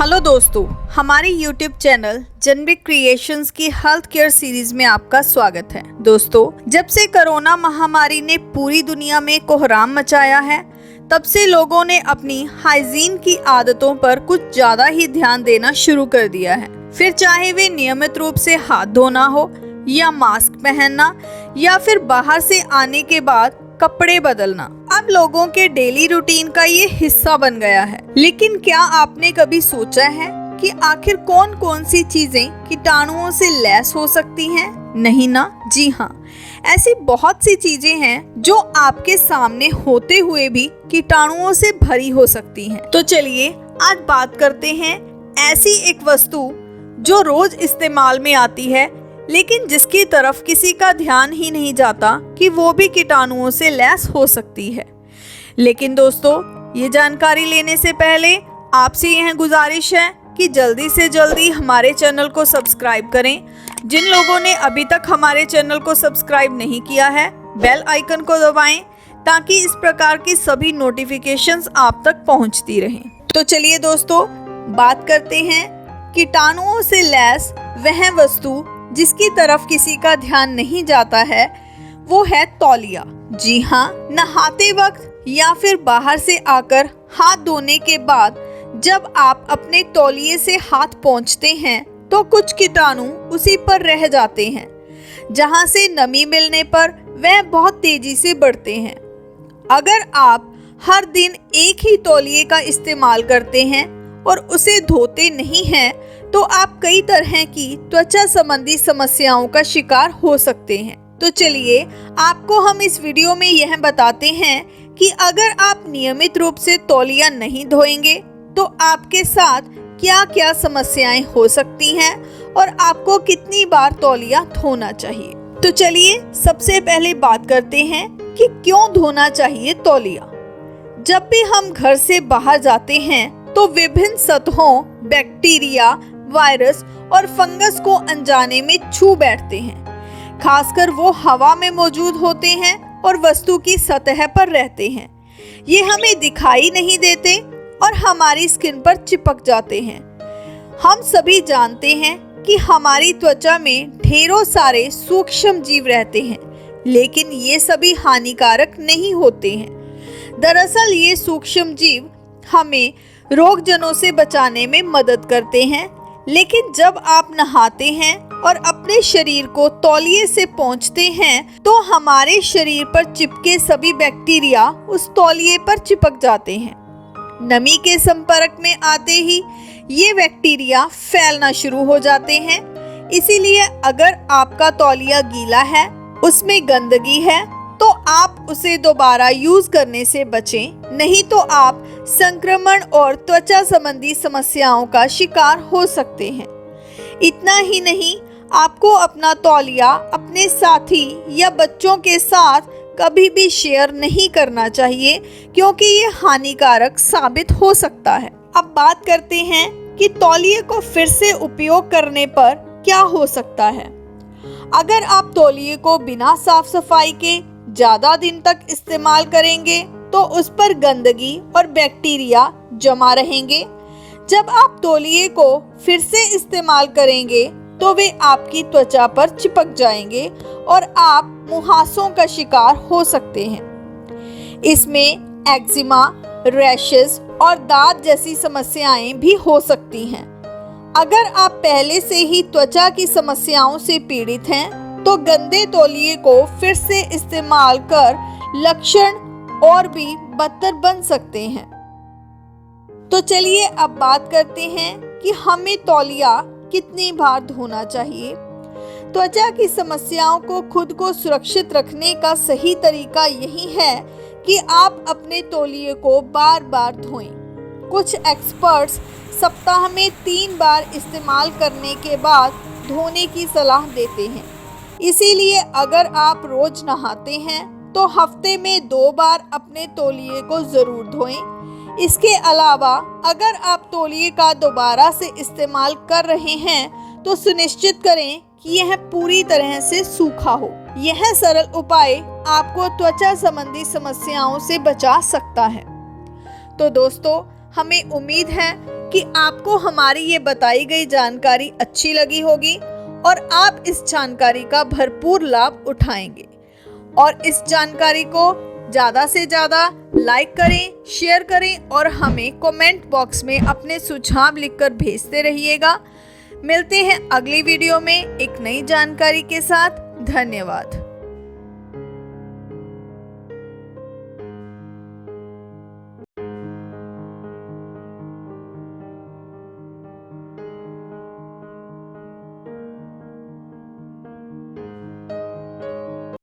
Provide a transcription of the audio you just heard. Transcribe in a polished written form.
Hello दोस्तों, हमारे YouTube channel जनविक creations की हेल्थ केयर सीरीज में आपका स्वागत है। दोस्तों, जब से कोरोना महामारी ने पूरी दुनिया में कोहराम मचाया है, तब से लोगों ने अपनी हाइजीन की आदतों पर कुछ ज्यादा ही ध्यान देना शुरू कर दिया है। फिर चाहे वे नियमित रूप से हाथ धोना हो या मास्क पहनना या फिर बाहर से आने के बाद कपड़े बदलना, अब लोगों के डेली रूटीन का ये हिस्सा बन गया है। लेकिन क्या आपने कभी सोचा है कि आखिर कौन कौन सी चीजें कीटाणुओं से लैस हो सकती हैं? नहीं ना? जी हाँ, ऐसी बहुत सी चीजें हैं जो आपके सामने होते हुए भी कीटाणुओं से भरी हो सकती हैं। तो चलिए आज बात करते हैं ऐसी एक वस्तु जो रोज इस्तेमाल में आती है, लेकिन जिसकी तरफ किसी का ध्यान ही नहीं जाता कि वो भी कीटाणुओं से लैस हो सकती है। लेकिन दोस्तों, ये जानकारी लेने से पहले आपसे यह गुजारिश है कि जल्दी से जल्दी हमारे चैनल को सब्सक्राइब करें। जिन लोगों ने अभी तक हमारे चैनल को सब्सक्राइब नहीं किया है, बेल आइकन को दबाएं ताकि इस प्रकार की सभी नोटिफिकेशंस आप तक पहुंचती रहें। तो चलिए दोस्तों, बात करते हैं कीटाणुओं से लैस वह वस्तु जिसकी तरफ किसी का ध्यान नहीं जाता है, वो है तौलिया। जी हाँ, नहाते वक्त या फिर बाहर से आकर हाथ धोने के बाद जब आप अपने तौलिए से हाथ पोंछते हैं तो कुछ कीटाणु उसी पर रह जाते हैं, जहाँ से नमी मिलने पर वह बहुत तेजी से बढ़ते हैं। अगर आप हर दिन एक ही तौलिए का इस्तेमाल करते हैं और उसे धोते नहीं हैं, तो आप कई तरह की त्वचा संबंधी समस्याओं का शिकार हो सकते हैं। तो चलिए आपको हम इस वीडियो में यह बताते हैं कि अगर आप नियमित रूप से तौलिया नहीं धोएंगे तो आपके साथ क्या क्या समस्याएं हो सकती हैं और आपको कितनी बार तौलिया धोना चाहिए। तो चलिए सबसे पहले बात करते हैं कि क्यों धोना चाहिए तौलिया। जब भी हम घर से बाहर जाते हैं तो विभिन्न सतहों, बैक्टीरिया, वायरस और फंगस को अनजाने में छू बैठते हैं। खासकर वो हवा में मौजूद होते हैं और वस्तु की सतह पर रहते हैं। ये हमें दिखाई नहीं देते और हमारी स्किन पर चिपक जाते हैं। हम सभी जानते हैं कि हमारी त्वचा में ढेरों सारे सूक्ष्म जीव रहते हैं, लेकिन ये सभी हानिकारक नहीं होते हैं। दरअसल ये सूक्ष्म जीव हमें रोगजनों से बचाने में मदद करते हैं। लेकिन जब आप नहाते हैं और अपने शरीर को तौलिए से पोंछते हैं तो हमारे शरीर पर चिपके सभी बैक्टीरिया उस तौलिए पर चिपक जाते हैं। नमी के संपर्क में आते ही ये बैक्टीरिया फैलना शुरू हो जाते हैं। इसीलिए अगर आपका तौलिया गीला है, उसमें गंदगी है, तो आप उसे दोबारा यूज करने से बचें, नहीं तो आप संक्रमण और त्वचा संबंधी समस्याओं का शिकार हो सकते हैं। इतना ही नहीं, आपको अपना तौलिया अपने साथी या बच्चों के साथ कभी भी शेयर नहीं करना चाहिए, क्योंकि ये हानिकारक साबित हो सकता है। अब बात करते हैं कि तौलिए को फिर से उपयोग करने पर क्या हो सकता है। अगर आप तौलिए को बिना साफ सफाई के ज्यादा दिन तक इस्तेमाल करेंगे तो उस पर गंदगी और बैक्टीरिया जमा रहेंगे। जब आप तौलिए को फिर से इस्तेमाल करेंगे तो वे आपकी त्वचा पर चिपक जाएंगे और आप मुहासों का शिकार हो सकते हैं। इसमें एक्जिमा, रैशेस और दाद जैसी समस्याएं भी हो सकती हैं। अगर आप पहले से ही त्वचा की समस्याओं से पीड़ित हैं, तो गंदे तौलिए को फिर से इस्तेमाल कर लक्षण और भी बदतर बन सकते हैं। तो चलिए अब बात करते हैं कि हमें तौलिया कितनी बार धोना चाहिए। त्वचा की समस्याओं को खुद को सुरक्षित रखने का सही तरीका यही है कि आप अपने तौलिए को बार बार धोएं। कुछ एक्सपर्ट्स सप्ताह में 3 बार इस्तेमाल करने के बाद धोने की सलाह देते हैं। इसीलिए अगर आप रोज नहाते हैं तो हफ्ते में 2 बार अपने तौलिए को जरूर धोएं। इसके अलावा अगर आप तौलिए का दोबारा से इस्तेमाल कर रहे हैं तो सुनिश्चित करें कि यह पूरी तरह से सूखा हो। यह सरल उपाय आपको त्वचा संबंधी समस्याओं से बचा सकता है। तो दोस्तों, हमें उम्मीद है कि आपको हमारी ये बताई गई जानकारी अच्छी लगी होगी और आप इस जानकारी का भरपूर लाभ उठाएंगे। और इस जानकारी को ज़्यादा से ज़्यादा लाइक करें, शेयर करें और हमें कमेंट बॉक्स में अपने सुझाव लिखकर भेजते रहिएगा। मिलते हैं अगली वीडियो में एक नई जानकारी के साथ। धन्यवाद।